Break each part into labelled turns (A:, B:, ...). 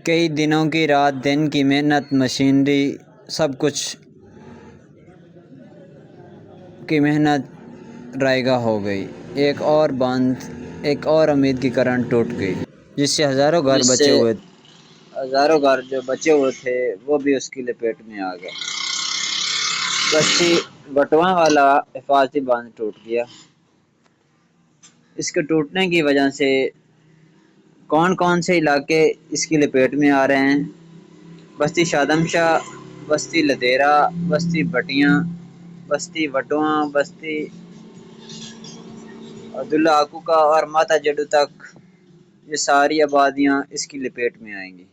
A: کئی دنوں کی رات دن کی محنت، مشینری، سب کچھ کی محنت رائگاں ہو گئی۔ ایک اور امید کی کرن ٹوٹ گئی، جس سے ہزاروں گھر جو بچے ہوئے تھے وہ بھی اس کی لپیٹ میں آ گئے۔ بستی بٹواں والا حفاظتی باندھ ٹوٹ گیا۔ اس کے ٹوٹنے کی وجہ سے کون کون سے علاقے اس کی لپیٹ میں آ رہے ہیں؟ بستی شادم شاہ، بستی لدیرہ، بستی بٹیاں، بستی وٹواں، بستی عبداللہ آکوکا اور ماتا جڈو تک، یہ ساری آبادیاں اس کی لپیٹ میں آئیں گی۔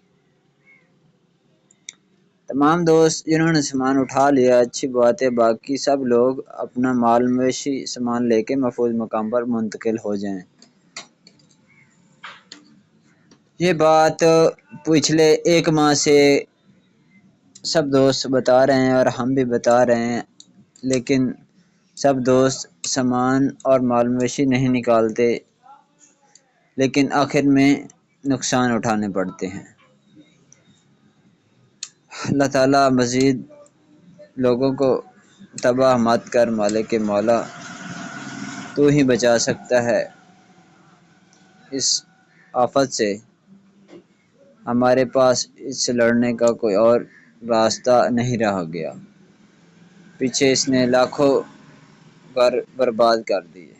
A: تمام دوست جنہوں نے سامان اٹھا لیا اچھی بات ہے، باقی سب لوگ اپنا مال مویشی سامان لے کے محفوظ مقام پر منتقل ہو جائیں۔ یہ بات پچھلے ایک ماہ سے سب دوست بتا رہے ہیں اور ہم بھی بتا رہے ہیں، لیکن سب دوست سامان اور مال مویشی نہیں نکالتے، لیکن آخر میں نقصان اٹھانے پڑتے ہیں۔ اللہ تعالیٰ مزید لوگوں کو تباہ مت کر، مالک مولا تو ہی بچا سکتا ہے اس آفت سے۔ ہمارے پاس اس سے لڑنے کا کوئی اور راستہ نہیں رہ گیا۔ پیچھے اس نے لاکھوں گھر برباد کر دیے۔